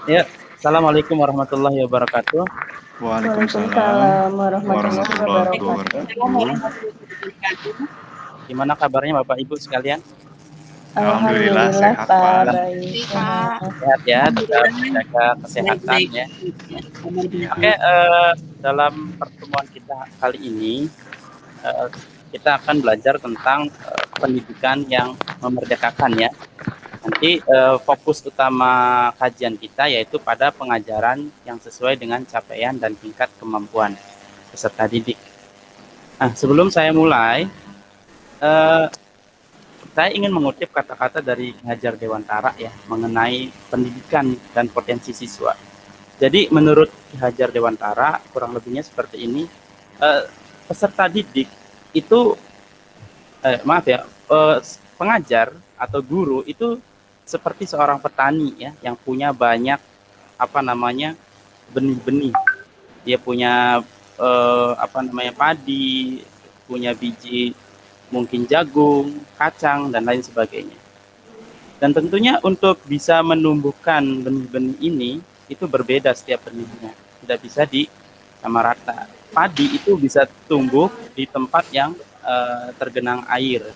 Ya, assalamualaikum warahmatullahi wabarakatuh. Waalaikumsalam Waalaikumsalam warahmatullahi warahmatullahi wabarakatuh. wabarakatuh. Gimana kabarnya Bapak Ibu sekalian? Alhamdulillah Alhamdulillah sehat Pak, Pak. baik sehat. Sehat ya, tetap Alhamdulillah jaga kesehatan baik-baik. ya. Ya, kabar Oke, baik. dalam pertemuan kita kali ini eh, kita akan belajar tentang pendidikan yang memerdekakan ya. Nanti fokus utama kajian kita yaitu pada pengajaran yang sesuai dengan capaian dan tingkat kemampuan peserta didik. Nah, sebelum saya mulai, eh, saya ingin mengutip kata-kata dari Ki Hajar Dewantara ya mengenai pendidikan dan potensi siswa. Jadi menurut Ki Hajar Dewantara kurang lebihnya seperti ini, eh, peserta didik itu maaf ya, pengajar atau guru itu seperti seorang petani ya yang punya banyak apa namanya benih-benih. Dia punya apa namanya padi, punya biji mungkin jagung, kacang dan lain sebagainya. Dan tentunya untuk bisa menumbuhkan benih-benih ini itu berbeda setiap benihnya. Tidak bisa di sama rata. Padi itu bisa tumbuh di tempat yang tergenang air.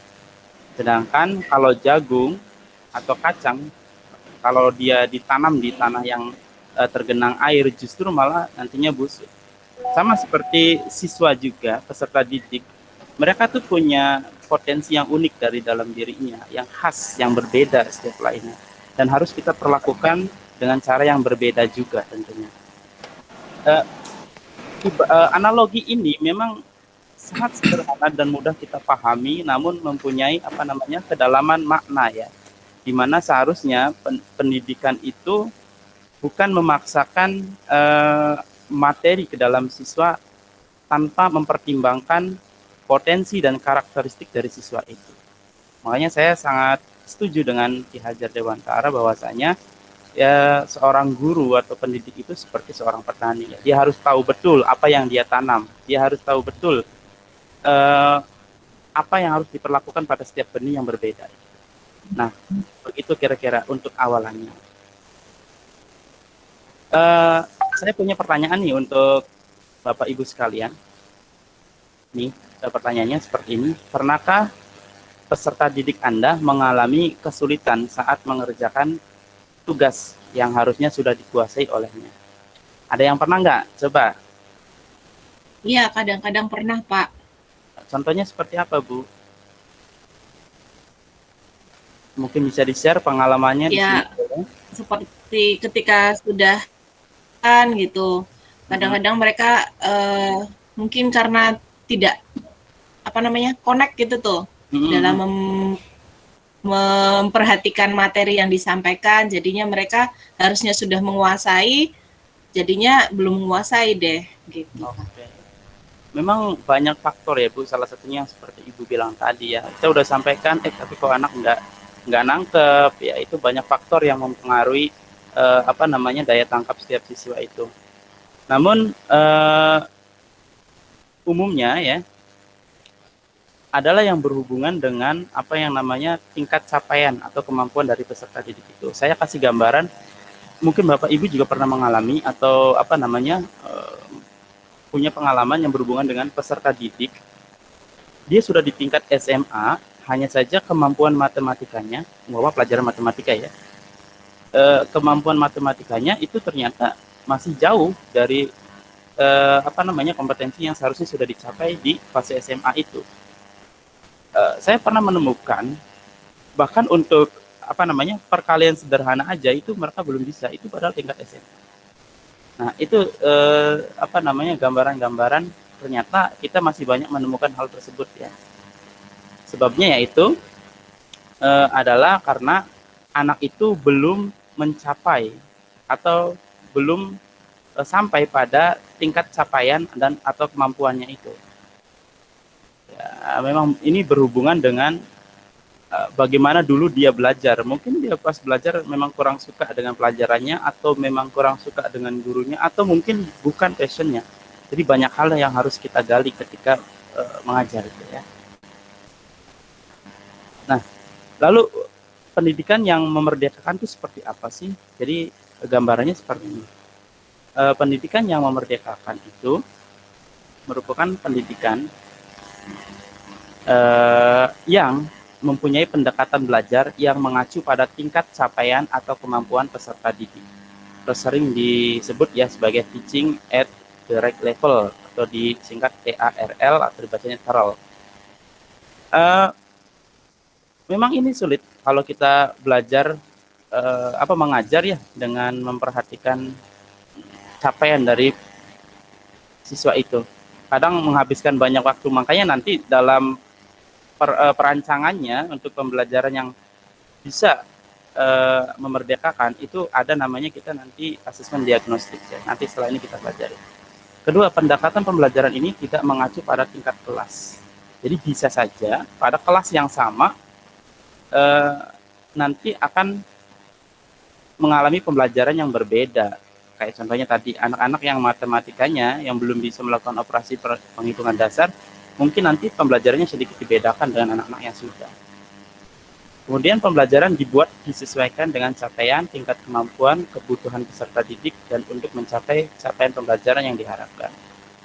Sedangkan kalau jagung atau kacang, kalau dia ditanam di tanah yang tergenang air, justru malah nantinya busuk. Sama seperti siswa juga, peserta didik, mereka tuh punya potensi yang unik dari dalam dirinya, yang khas, yang berbeda setiap lainnya. Dan harus kita perlakukan dengan cara yang berbeda juga tentunya. Uh, Analogi ini memang sangat sederhana dan mudah kita pahami, namun mempunyai apa namanya kedalaman makna ya, di mana seharusnya pendidikan itu bukan memaksakan materi ke dalam siswa tanpa mempertimbangkan potensi dan karakteristik dari siswa itu. Makanya saya sangat setuju dengan Ki Hajar Dewantara bahwasanya ya seorang guru atau pendidik itu seperti seorang petani. Ya. Dia harus tahu betul apa yang dia tanam. Dia harus tahu betul apa yang harus diperlakukan pada setiap benih yang berbeda. Nah, begitu kira-kira untuk awalannya. Saya punya pertanyaan nih untuk Bapak Ibu sekalian. Nih, pertanyaannya seperti ini. Pernahkah peserta didik Anda mengalami kesulitan saat mengerjakan tugas yang harusnya sudah dikuasai olehnya? Ada yang pernah nggak? Coba. Iya, kadang-kadang pernah, Pak. Contohnya seperti apa, Bu? Mungkin bisa di-share pengalamannya Ya, di sini. seperti ketika sudah kan gitu. Kadang-kadang mereka mungkin karena tidak apa namanya connect gitu tuh dalam memperhatikan materi yang disampaikan, jadinya mereka harusnya sudah menguasai, jadinya belum menguasai deh gitu. Oke. Memang banyak faktor ya Bu, salah satunya yang seperti Ibu bilang tadi ya, kita udah sampaikan tapi kok anak nggak nangkep ya, itu banyak faktor yang mempengaruhi apa namanya daya tangkap setiap siswa itu. Namun umumnya ya adalah yang berhubungan dengan apa yang namanya tingkat capaian atau kemampuan dari peserta didik itu. Saya kasih gambaran, mungkin Bapak Ibu juga pernah mengalami atau apa namanya punya pengalaman yang berhubungan dengan peserta didik. Dia sudah di tingkat SMA, hanya saja kemampuan matematikanya, bahwa pelajaran matematika ya, kemampuan matematikanya itu ternyata masih jauh dari apa namanya kompetensi yang seharusnya sudah dicapai di fase SMA itu. Saya pernah menemukan bahkan untuk apa namanya perkalian sederhana aja itu mereka belum bisa, itu padahal tingkat SMA. Nah itu apa namanya gambaran-gambaran ternyata kita masih banyak menemukan hal tersebut ya. Sebabnya yaitu adalah karena anak itu belum mencapai atau belum sampai pada tingkat capaian dan atau kemampuannya itu. Ya, memang ini berhubungan dengan bagaimana dulu dia belajar. Mungkin dia pas belajar memang kurang suka dengan pelajarannya, atau memang kurang suka dengan gurunya, atau mungkin bukan passionnya. Jadi banyak hal yang harus kita gali ketika mengajar itu ya. Nah, lalu pendidikan yang memerdekakan itu seperti apa sih? Jadi gambarannya seperti ini. Pendidikan yang memerdekakan itu merupakan pendidikan yang mempunyai pendekatan belajar yang mengacu pada tingkat capaian atau kemampuan peserta didik. Atau sering disebut ya sebagai teaching at the right level atau disingkat TARL atau dibacanya TARL. Memang ini sulit kalau kita belajar mengajar ya dengan memperhatikan capaian dari siswa itu. Kadang menghabiskan banyak waktu, makanya nanti dalam perancangannya untuk pembelajaran yang bisa memerdekakan itu ada namanya kita nanti asesmen diagnostik ya. Nanti setelah ini kita pelajari. Kedua, pendekatan pembelajaran ini tidak mengacu pada tingkat kelas. Jadi bisa saja pada kelas yang sama nanti akan mengalami pembelajaran yang berbeda. Kayak contohnya tadi anak-anak yang matematikanya yang belum bisa melakukan operasi penghitungan dasar, mungkin nanti pembelajarannya sedikit dibedakan dengan anak-anak yang sudah. Kemudian pembelajaran dibuat disesuaikan dengan capaian, tingkat kemampuan, kebutuhan peserta didik, dan untuk mencapai capaian pembelajaran yang diharapkan.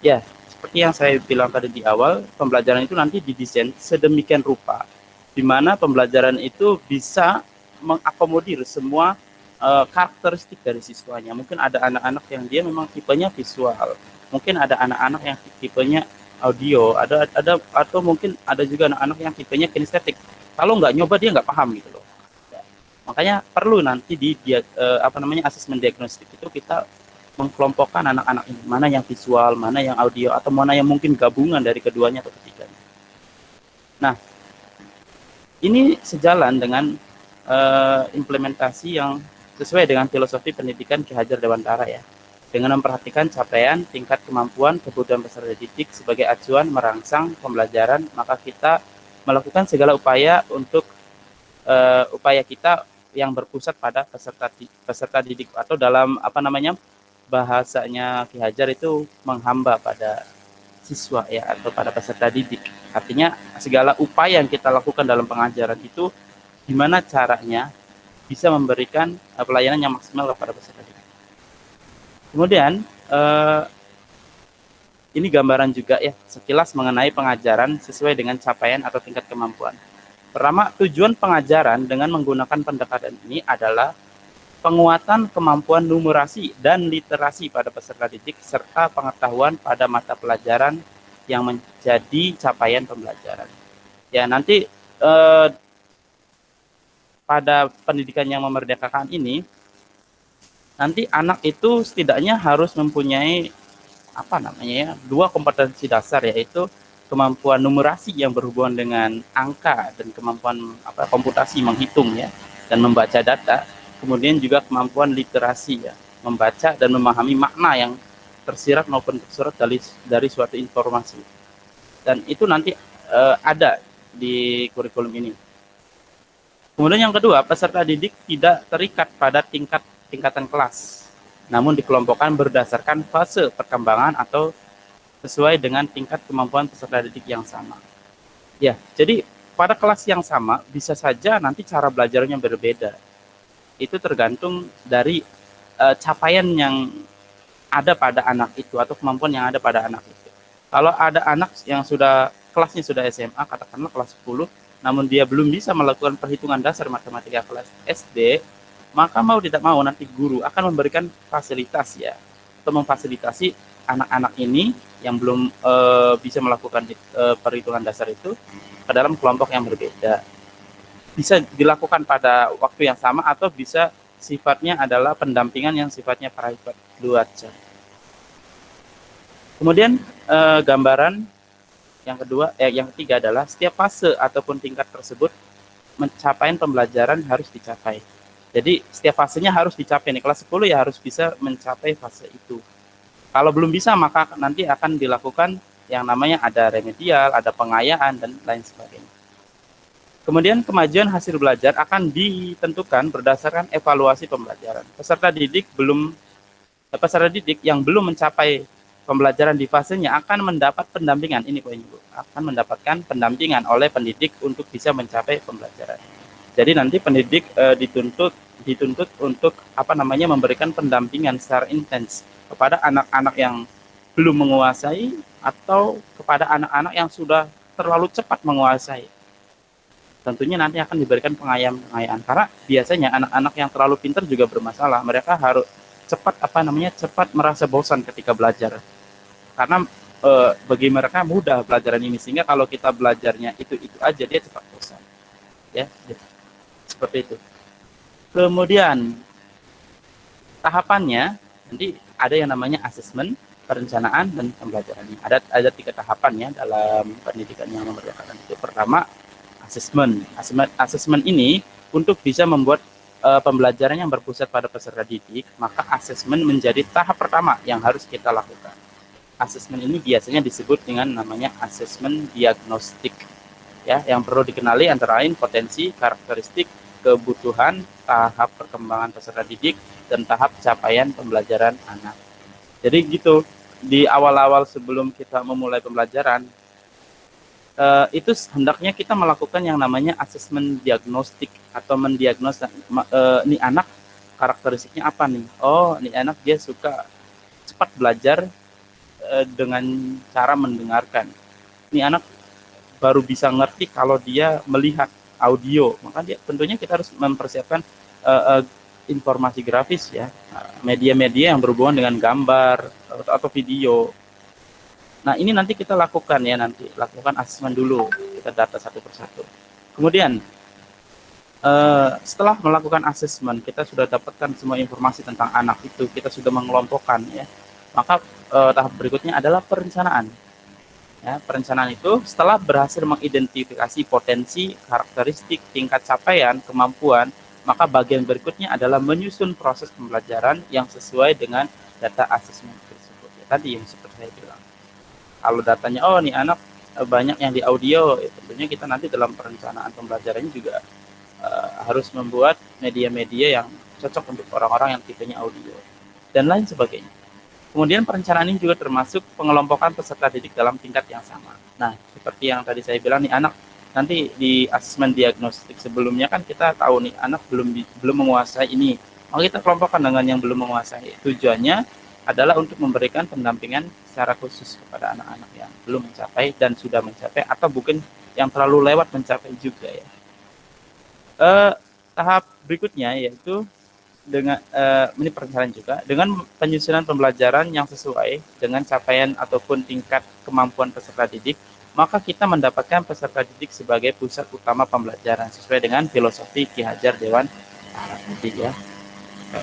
Ya, seperti yang saya bilang tadi di awal, pembelajaran itu nanti didesain sedemikian rupa, di mana pembelajaran itu bisa mengakomodir semua karakteristik dari siswanya. Mungkin ada anak-anak yang dia memang tipenya visual, mungkin ada anak-anak yang tipenya audio, atau mungkin ada juga anak-anak yang tipenya kinestetik. Kalau nggak nyoba dia nggak paham gitu loh. Ya. Makanya perlu nanti di asesmen diagnostik itu kita mengkelompokkan anak-anak ini, mana yang visual, mana yang audio, atau mana yang mungkin gabungan dari keduanya atau ketiganya. Nah, ini sejalan dengan implementasi yang sesuai dengan filosofi pendidikan Ki Hajar Dewantara ya, dengan memperhatikan capaian, tingkat kemampuan, kebutuhan peserta didik sebagai acuan merangsang pembelajaran, maka kita melakukan segala upaya untuk upaya kita yang berpusat pada peserta didik, atau dalam bahasanya Ki Hajar itu menghamba pada siswa ya, atau pada peserta didik. Artinya segala upaya yang kita lakukan dalam pengajaran itu gimana caranya bisa memberikan pelayanan yang maksimal kepada peserta didik. Kemudian ini gambaran juga ya sekilas mengenai pengajaran sesuai dengan capaian atau tingkat kemampuan. Pertama, tujuan pengajaran dengan menggunakan pendekatan ini adalah penguatan kemampuan numerasi dan literasi pada peserta didik serta pengetahuan pada mata pelajaran yang menjadi capaian pembelajaran. Ya, nanti pada pendidikan yang memerdekakan ini, nanti anak itu setidaknya harus mempunyai dua kompetensi dasar, yaitu kemampuan numerasi yang berhubungan dengan angka dan kemampuan komputasi menghitung ya dan membaca data. Kemudian juga kemampuan literasi ya, membaca dan memahami makna yang tersirat maupun tersurat dari suatu informasi. Dan itu nanti ada di kurikulum ini. Kemudian yang kedua, peserta didik tidak terikat pada tingkatan kelas, namun dikelompokkan berdasarkan fase perkembangan atau sesuai dengan tingkat kemampuan peserta didik yang sama. Ya, jadi pada kelas yang sama bisa saja nanti cara belajarnya berbeda. Itu tergantung dari capaian yang ada pada anak itu atau kemampuan yang ada pada anak itu. Kalau ada anak yang kelasnya sudah SMA, katakanlah kelas 10, namun dia belum bisa melakukan perhitungan dasar matematika kelas SD, maka mau tidak mau nanti guru akan memberikan fasilitas ya, atau memfasilitasi anak-anak ini yang belum bisa melakukan perhitungan dasar itu ke dalam kelompok yang berbeda. Bisa dilakukan pada waktu yang sama atau bisa sifatnya adalah pendampingan yang sifatnya private dua aja. Kemudian gambaran yang ketiga adalah setiap fase ataupun tingkat tersebut pencapaian pembelajaran harus dicapai. Jadi setiap fasenya harus dicapai nih. Kelas 10 ya harus bisa mencapai fase itu. Kalau belum bisa maka nanti akan dilakukan yang namanya ada remedial, ada pengayaan dan lain sebagainya. Kemudian kemajuan hasil belajar akan ditentukan berdasarkan evaluasi pembelajaran. Peserta didik yang belum mencapai pembelajaran di fasenya akan mendapat pendampingan. Ini poinnya, Bu. Akan mendapatkan pendampingan oleh pendidik untuk bisa mencapai pembelajaran. Jadi nanti pendidik dituntut untuk memberikan pendampingan secara intens kepada anak-anak yang belum menguasai atau kepada anak-anak yang sudah terlalu cepat menguasai. Tentunya nanti akan diberikan pengayaan karena biasanya anak-anak yang terlalu pintar juga bermasalah. Mereka harus cepat merasa bosan ketika belajar. Karena bagi mereka mudah pelajaran ini, sehingga kalau kita belajarnya itu aja dia cepat bosan. Ya, seperti itu. Kemudian tahapannya nanti ada yang namanya asesmen, perencanaan, dan pembelajaran. Ada 3 tahapan ya dalam pendidikan yang memerdekakan. Itu pertama asesmen. Asesmen ini untuk bisa membuat pembelajaran yang berpusat pada peserta didik, maka asesmen menjadi tahap pertama yang harus kita lakukan. Asesmen ini biasanya disebut dengan namanya asesmen diagnostik. Ya, yang perlu dikenali antara lain potensi, karakteristik, kebutuhan, tahap perkembangan peserta didik, dan tahap capaian pembelajaran anak. Jadi gitu, di awal-awal sebelum kita memulai pembelajaran, itu hendaknya kita melakukan yang namanya asesmen diagnostik atau mendiagnosa ini anak karakteristiknya apa nih. Oh, ini anak dia suka cepat belajar dengan cara mendengarkan. Ini anak baru bisa ngerti kalau dia melihat audio. Maka tentunya kita harus mempersiapkan informasi grafis ya, media-media yang berhubungan dengan gambar atau video. Nah, ini nanti kita lakukan asesmen dulu, kita data satu persatu. Kemudian setelah melakukan asesmen, kita sudah dapatkan semua informasi tentang anak itu, kita sudah mengelompokkan ya. Maka tahap berikutnya adalah perencanaan. Ya, perencanaan itu setelah berhasil mengidentifikasi potensi, karakteristik, tingkat capaian, kemampuan, maka bagian berikutnya adalah menyusun proses pembelajaran yang sesuai dengan data asesmen tersebut. Ya, tadi yang seperti saya bilang. Kalau datanya, oh nih anak banyak yang di audio, ya, tentunya kita nanti dalam perencanaan pembelajarannya juga harus membuat media-media yang cocok untuk orang-orang yang tipenya audio, dan lain sebagainya. Kemudian perencanaan ini juga termasuk pengelompokan peserta didik dalam tingkat yang sama. Nah, seperti yang tadi saya bilang nih, anak nanti di asesmen diagnostik sebelumnya kan kita tahu nih anak belum menguasai ini. Maka kita kelompokkan dengan yang belum menguasai. Tujuannya adalah untuk memberikan pendampingan secara khusus kepada anak-anak yang belum mencapai dan sudah mencapai, atau mungkin yang terlalu lewat mencapai juga ya. Tahap berikutnya yaitu dengan ini perencanaan juga dengan penyusunan pembelajaran yang sesuai dengan capaian ataupun tingkat kemampuan peserta didik, maka kita mendapatkan peserta didik sebagai pusat utama pembelajaran sesuai dengan filosofi Ki Hajar Dewan Didik ya.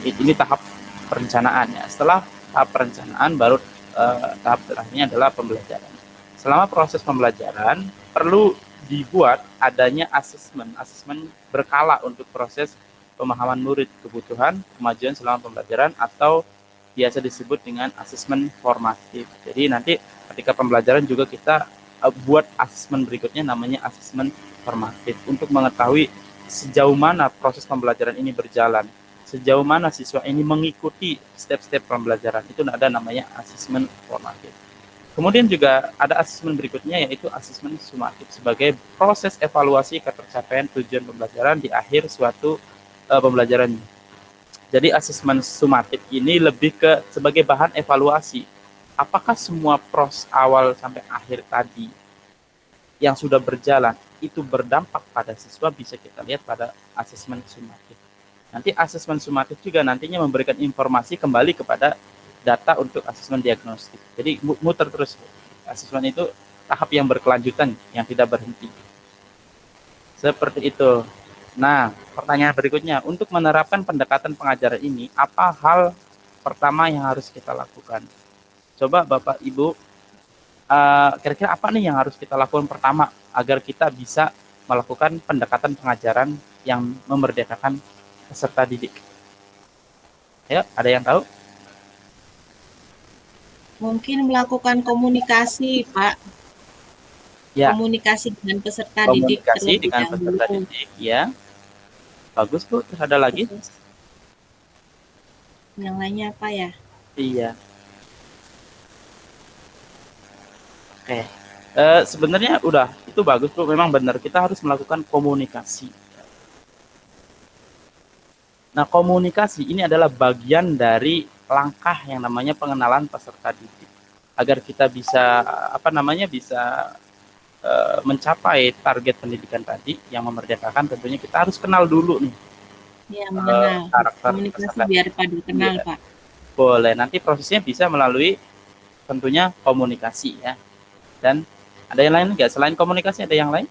Ini tahap perencanaan ya. Setelah tahap perencanaan baru tahap terakhirnya adalah pembelajaran. Selama proses pembelajaran perlu dibuat adanya asesmen berkala untuk proses pemahaman murid, kebutuhan, kemajuan selama pembelajaran, atau biasa disebut dengan asesmen formatif. Jadi nanti ketika pembelajaran juga kita buat asesmen berikutnya namanya asesmen formatif untuk mengetahui sejauh mana proses pembelajaran ini berjalan, sejauh mana siswa ini mengikuti step-step pembelajaran. Itu ada namanya asesmen formatif. Kemudian juga ada asesmen berikutnya yaitu asesmen sumatif sebagai proses evaluasi ketercapaian tujuan pembelajaran di akhir suatu pembelajaran. Jadi asesmen sumatif ini lebih ke sebagai bahan evaluasi. Apakah semua proses awal sampai akhir tadi yang sudah berjalan itu berdampak pada siswa, bisa kita lihat pada asesmen sumatif. Nanti asesmen sumatif juga nantinya memberikan informasi kembali kepada data untuk asesmen diagnostik. Jadi muter terus. Asesmen itu tahap yang berkelanjutan, yang tidak berhenti. Seperti itu. Nah, pertanyaan berikutnya, untuk menerapkan pendekatan pengajaran ini, apa hal pertama yang harus kita lakukan? Coba Bapak Ibu, kira-kira apa nih yang harus kita lakukan pertama agar kita bisa melakukan pendekatan pengajaran yang memerdekakan peserta didik? Ya, ada yang tahu? Mungkin melakukan komunikasi, Pak. Ya. Komunikasi dengan peserta didik. Komunikasi dengan peserta didik, ya. Bagus Bu, terus ada lagi? Yang lainnya apa ya? Iya. Oke. Sebenarnya udah, itu bagus Bu, memang benar kita harus melakukan komunikasi. Nah, komunikasi ini adalah bagian dari langkah yang namanya pengenalan peserta didik. Agar kita bisa bisa mencapai target pendidikan tadi yang memerdekakan, tentunya kita harus kenal dulu nih Ya, mengenal. karakter Komunikasi peserta. biar pada kenal, Iya. Pak. Boleh, nanti prosesnya bisa melalui tentunya komunikasi ya. Dan ada yang lain nggak? Selain komunikasi ada yang lain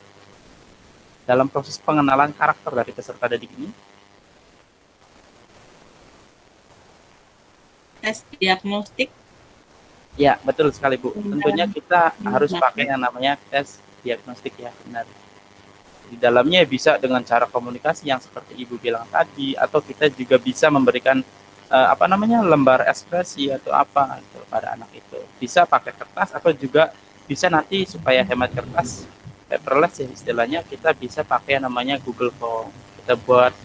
dalam proses pengenalan karakter dari peserta didik ini? Tes diagnostik. Ya, betul sekali Bu. Benar. Tentunya kita harus Benar. pakai yang namanya tes diagnostik ya, benar. Di dalamnya bisa dengan cara komunikasi yang seperti Ibu bilang tadi, atau kita juga bisa memberikan lembar ekspresi atau apa kepada anak itu. Bisa pakai kertas atau juga bisa nanti supaya hemat kertas, paperless ya istilahnya, kita bisa pakai yang namanya Google Form. Kita buat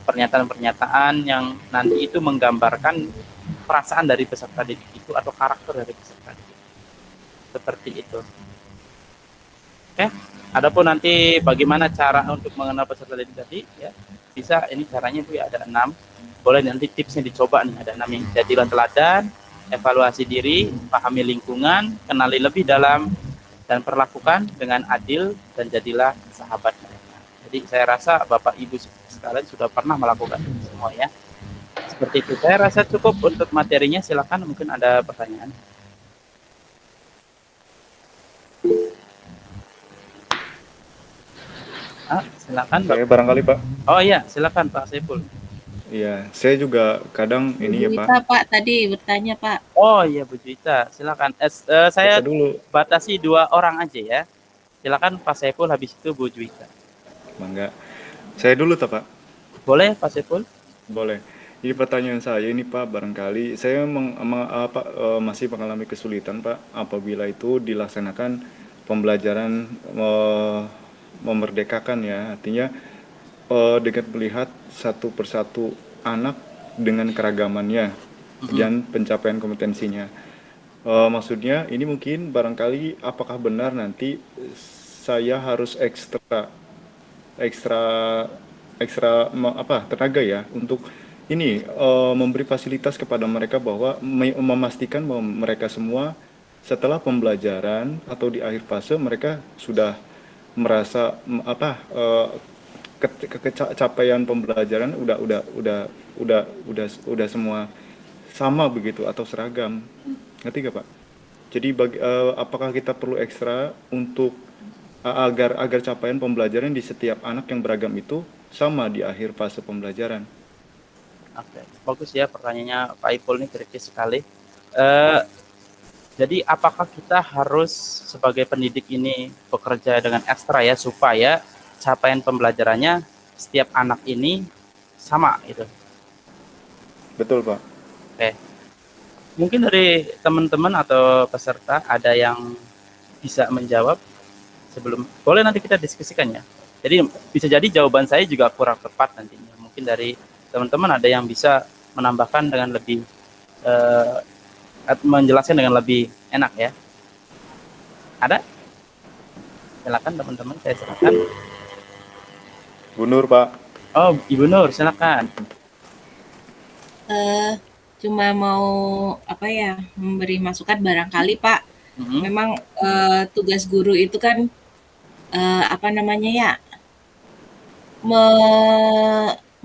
pernyataan-pernyataan yang nanti itu menggambarkan perasaan dari peserta didik itu atau karakter dari peserta didik. Seperti itu. Oke. Adapun nanti bagaimana cara untuk mengenal peserta didik tadi ya, bisa ini caranya itu ya ada 6. Boleh nanti tipsnya dicoba nih, ada 6 yang jadilah teladan, evaluasi diri, pahami lingkungan, kenali lebih dalam, dan perlakukan dengan adil, dan jadilah sahabat mereka. Jadi saya rasa Bapak Ibu sekalian sudah pernah melakukan ini semua ya. Seperti itu. Saya rasa cukup untuk materinya. Silakan, mungkin ada pertanyaan. Silakan Pak. Saya barangkali Pak. Oh iya, silakan Pak Saiful. Iya, saya juga kadang ini ya Pak. Juwita, Pak, tadi bertanya, Pak. Oh iya Bu Juwita, silakan. Saya Baca dulu. batasi 2 orang aja ya. Silakan Pak Saiful, habis itu Bu Juwita. Mangga. Saya dulu tak Pak? Boleh Pak Saiful? Boleh. Ini pertanyaan saya ini Pak, barangkali saya masih mengalami kesulitan Pak apabila itu dilaksanakan pembelajaran memerdekakan ya. Artinya dengan melihat satu persatu anak dengan keragamannya dan pencapaian kompetensinya. Maksudnya ini mungkin barangkali apakah benar nanti saya harus ekstra tenaga ya untuk ini memberi fasilitas kepada mereka bahwa memastikan bahwa mereka semua setelah pembelajaran atau di akhir fase mereka sudah merasa capaian pembelajaran udah semua sama begitu atau seragam, ngerti gak Pak? Jadi apakah kita perlu ekstra untuk agar capaian pembelajaran di setiap anak yang beragam itu sama di akhir fase pembelajaran? Oke, bagus ya pertanyaannya Pak Ipul, ini kritis sekali. Jadi apakah kita harus sebagai pendidik ini bekerja dengan ekstra ya supaya capaian pembelajarannya setiap anak ini sama gitu? Betul Pak. Oke. Mungkin dari teman-teman atau peserta ada yang bisa menjawab sebelum, boleh nanti kita diskusikan ya. Jadi bisa jadi jawaban saya juga kurang tepat nantinya. Mungkin dari teman-teman ada yang bisa menambahkan dengan lebih menjelaskan dengan lebih enak ya. Ada? Silakan teman-teman, saya silakan. Bu Nur Pak. Oh, Ibu Nur, silakan. Cuma mau memberi masukan barangkali Pak. Memang tugas guru itu kan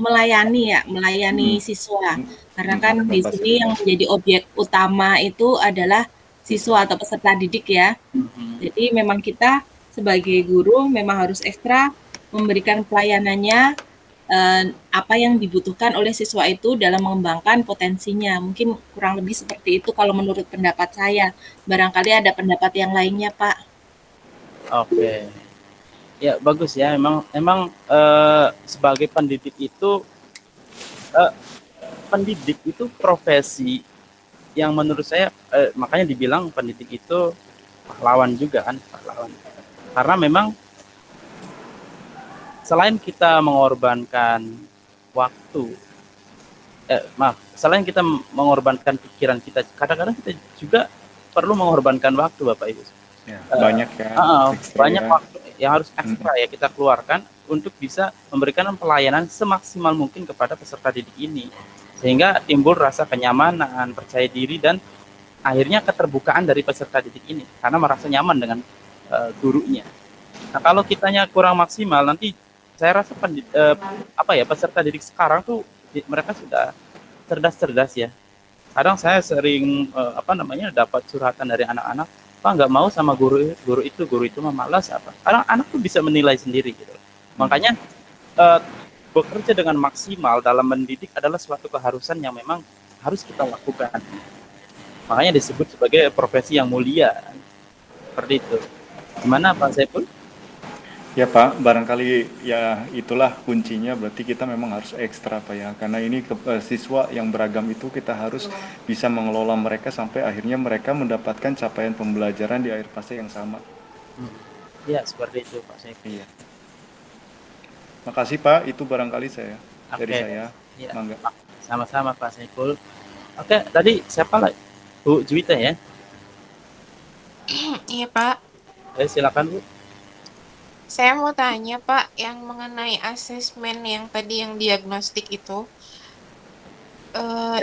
melayani siswa. Karena kan di sini yang menjadi objek utama itu adalah siswa atau peserta didik ya. Jadi memang kita sebagai guru memang harus ekstra memberikan pelayanannya apa yang dibutuhkan oleh siswa itu dalam mengembangkan potensinya. Mungkin kurang lebih seperti itu kalau menurut pendapat saya. Barangkali ada pendapat yang lainnya, Pak. Oke. Ya, bagus ya. Emang sebagai pendidik itu profesi yang menurut saya makanya dibilang pendidik itu pahlawan juga kan, pahlawan. Karena memang selain kita mengorbankan waktu, selain kita mengorbankan pikiran kita, kadang-kadang kita juga perlu mengorbankan waktu, Bapak Ibu. Ya, banyak ya. Banyak waktu yang harus ekstra ya kita keluarkan untuk bisa memberikan pelayanan semaksimal mungkin kepada peserta didik ini, sehingga timbul rasa kenyamanan, percaya diri, dan akhirnya keterbukaan dari peserta didik ini karena merasa nyaman dengan gurunya. Nah, kalau kitanya kurang maksimal, nanti saya rasa peserta didik sekarang tuh mereka sudah cerdas-cerdas ya. Kadang saya sering dapat curhatan dari anak-anak, Pak nggak mau sama guru itu mah malas apa. Kadang anak tuh bisa menilai sendiri gitu. Makanya bekerja dengan maksimal dalam mendidik adalah suatu keharusan yang memang harus kita lakukan. Makanya disebut sebagai profesi yang mulia. Seperti itu. Gimana Pak Saiful? Ya Pak, barangkali ya itulah kuncinya, berarti kita memang harus ekstra Pak ya, karena ini siswa yang beragam itu kita harus bisa mengelola mereka sampai akhirnya mereka mendapatkan capaian pembelajaran di akhir fase yang sama. Ya, seperti itu Pak Saiful. Iya. Makasih Pak, itu barangkali dari saya. Ya. Mangga. Sama-sama Pak Saiful. Oke, tadi siapa lagi? Bu Juwita ya? Iya Pak, Silakan Bu. saya mau tanya Pak, yang mengenai asesmen yang tadi yang diagnostik itu,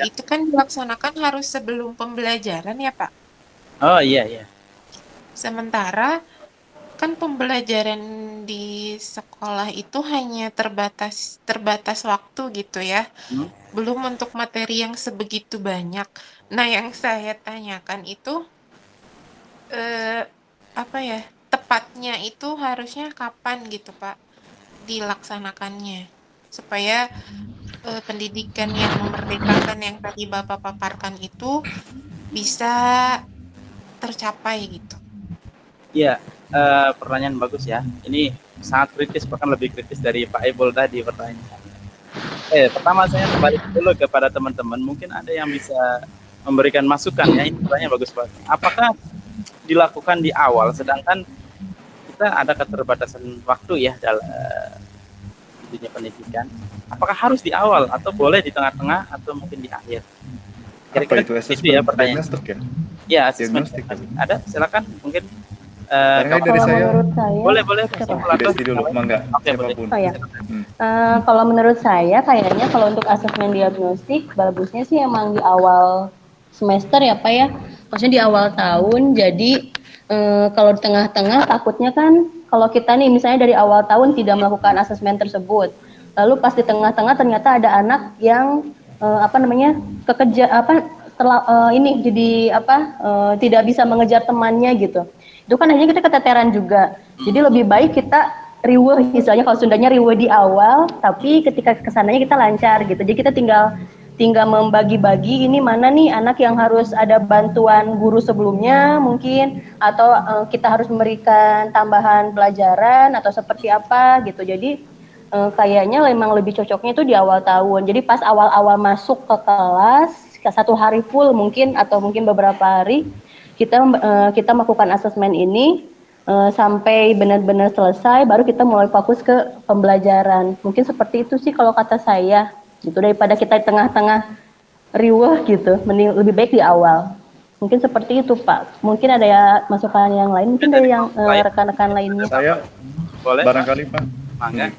itu kan dilaksanakan harus sebelum pembelajaran ya Pak? Oh iya. Sementara kan pembelajaran di sekolah itu hanya terbatas waktu gitu ya, belum untuk materi yang sebegitu banyak. Nah, yang saya tanyakan itu, tepatnya itu harusnya kapan gitu Pak dilaksanakannya, supaya pendidikan yang memerdekakan yang tadi Bapak paparkan itu bisa tercapai gitu. Iya, pertanyaan bagus ya. Ini sangat kritis, bahkan lebih kritis dari Pak Ebol tadi pertanyaannya. Pertama saya balik dulu kepada teman-teman, mungkin ada yang bisa memberikan masukan ya. Ini pertanyaan bagus banget. Apakah dilakukan di awal, sedangkan kita ada keterbatasan waktu ya dalam dunia pendidikan? Apakah harus di awal atau boleh di tengah-tengah atau mungkin di akhir? Kira-kira itu ya pertanyaan. Ya, asesmen. Ada, silakan mungkin. Dari saya, menurut saya boleh dulu, mangga. Okay, kalau menurut saya kayaknya kalau untuk asesmen diagnostik bagusnya sih emang di awal semester ya Pak ya, maksudnya di awal tahun. Jadi kalau di tengah-tengah takutnya kan kalau kita nih misalnya dari awal tahun tidak melakukan asesmen tersebut, lalu pas di tengah-tengah ternyata ada anak yang tidak bisa mengejar temannya gitu. Itu kan akhirnya kita keteteran juga. Jadi lebih baik kita riweuh, misalnya kalau Sundanya riweuh di awal, tapi ketika kesananya kita lancar gitu. Jadi kita tinggal membagi-bagi ini mana nih anak yang harus ada bantuan guru sebelumnya mungkin, atau kita harus memberikan tambahan pelajaran atau seperti apa gitu. Jadi kayaknya memang lebih cocoknya itu di awal tahun. Jadi pas awal-awal masuk ke kelas, 1 hari full mungkin atau mungkin beberapa hari kita melakukan asesmen ini sampai benar-benar selesai, baru kita mulai fokus ke pembelajaran. Mungkin seperti itu sih kalau kata saya. Gitu, daripada kita di tengah-tengah riweuh gitu, mending lebih baik di awal. Mungkin seperti itu Pak. Mungkin ada ya masukan yang lain, mungkin dari yang rekan-rekan lainnya. Saya boleh barangkali Pak. Mangga.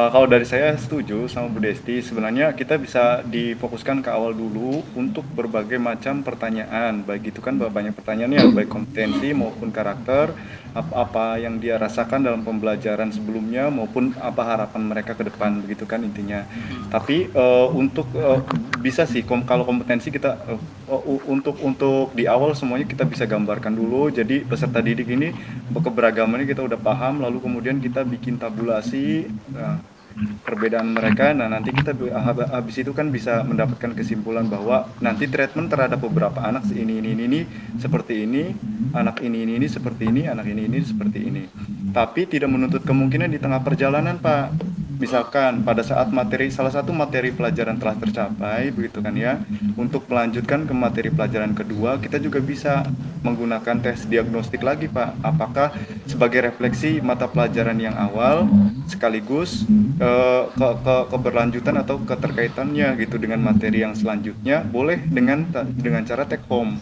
Kalau dari saya setuju sama Bu Desti, sebenarnya kita bisa difokuskan ke awal dulu untuk berbagai macam pertanyaan, baik itu kan banyak pertanyaan ya, baik kompetensi maupun karakter, apa yang dia rasakan dalam pembelajaran sebelumnya maupun apa harapan mereka ke depan, begitu kan intinya. Tapi untuk bisa sih kalau kompetensi kita untuk di awal semuanya kita bisa gambarkan dulu. Jadi peserta didik ini keberagamannya kita udah paham, lalu kemudian kita bikin tabulasi perbedaan mereka. Nah nanti kita habis itu kan bisa mendapatkan kesimpulan bahwa nanti treatment terhadap beberapa anak ini seperti ini, anak ini seperti ini, anak ini seperti ini. Tapi tidak menuntut kemungkinan di tengah perjalanan Pak. Misalkan pada saat salah satu materi pelajaran telah tercapai, begitu kan ya, untuk melanjutkan ke materi pelajaran kedua, kita juga bisa menggunakan tes diagnostik lagi Pak. Apakah sebagai refleksi mata pelajaran yang awal, sekaligus keberlanjutan atau keterkaitannya gitu dengan materi yang selanjutnya, boleh dengan cara take home.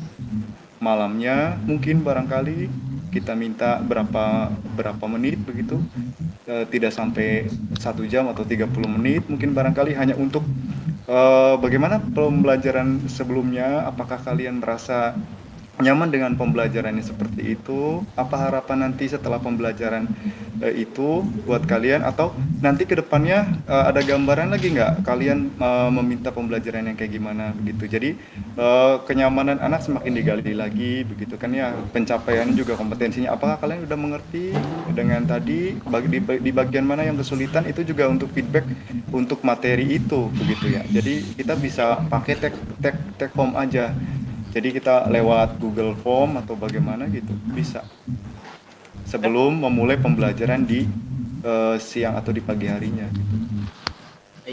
Malamnya mungkin barangkali kita minta berapa menit begitu tidak sampai 1 jam atau 30 menit, mungkin barangkali hanya untuk bagaimana pembelajaran sebelumnya, apakah kalian merasa nyaman dengan pembelajarannya seperti itu, apa harapan nanti setelah pembelajaran itu buat kalian, atau nanti ke depannya ada gambaran lagi nggak kalian meminta pembelajaran yang kayak gimana begitu. Jadi kenyamanan anak semakin digali lagi begitu kan ya, pencapaian juga kompetensinya, apakah kalian udah mengerti dengan tadi di bagian mana yang kesulitan, itu juga untuk feedback untuk materi itu begitu ya. Jadi kita bisa pakai take home aja. Jadi kita lewat Google Form atau bagaimana gitu bisa sebelum memulai pembelajaran di siang atau di pagi harinya gitu.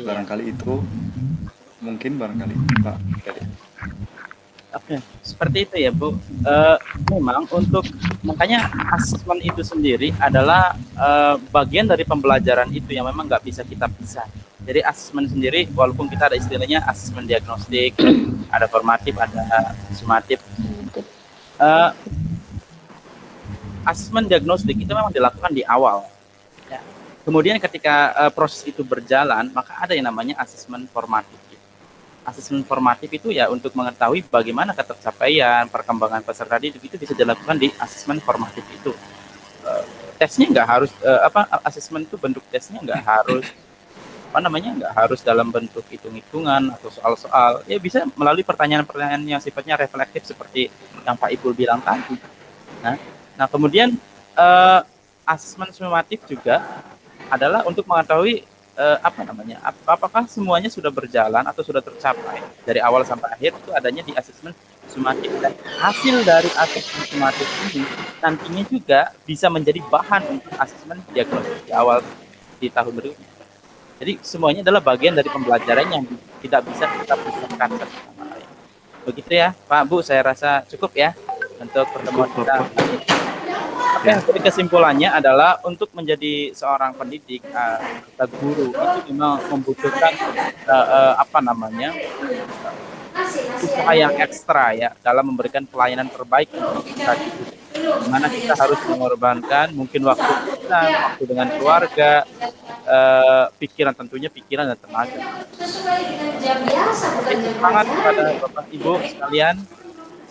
Barangkali itu mungkin barangkali Pak. Oke, seperti itu ya Bu. Memang makanya asesmen itu sendiri adalah bagian dari pembelajaran itu yang memang nggak bisa kita pisah. Jadi asesmen sendiri, walaupun kita ada istilahnya asesmen diagnostik, ada formatif, ada sumatif. Asesmen diagnostik itu memang dilakukan di awal. Ya. Kemudian ketika proses itu berjalan, maka ada yang namanya asesmen formatif. Asesmen formatif itu ya untuk mengetahui bagaimana ketercapaian, perkembangan peserta didik itu bisa dilakukan di asesmen formatif itu. Tesnya nggak harus asesmen itu bentuk tesnya nggak harus nggak harus dalam bentuk hitung-hitungan atau soal-soal, ya bisa melalui pertanyaan-pertanyaan yang sifatnya reflektif seperti yang Pak Ipul bilang tadi. Nah kemudian asesmen sumatif juga adalah untuk mengetahui apakah semuanya sudah berjalan atau sudah tercapai dari awal sampai akhir, itu adanya di asesmen sumatif. Dan hasil dari asesmen sumatif ini nantinya juga bisa menjadi bahan untuk asesmen diagnostik di awal di tahun berikutnya. Jadi semuanya adalah bagian dari pembelajaran yang tidak bisa kita pisahkan satu sama lain. Begitu ya Pak, Bu, saya rasa cukup ya untuk pertemuan kita. Oke, jadi kesimpulannya adalah untuk menjadi seorang pendidik, kita guru itu memang membutuhkan usaha yang ekstra ya dalam memberikan pelayanan terbaik untuk kita didik. Dimana kita harus mengorbankan mungkin waktu kita, waktu dengan keluarga, pikiran dan tenaga. Oke, semangat kepada Bapak Ibu sekalian.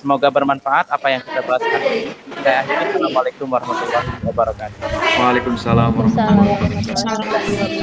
Semoga bermanfaat apa yang kita bahas hari ini. Saya akhiri. Assalamualaikum warahmatullahi wabarakatuh. Waalaikumsalam warahmatullahi wabarakatuh.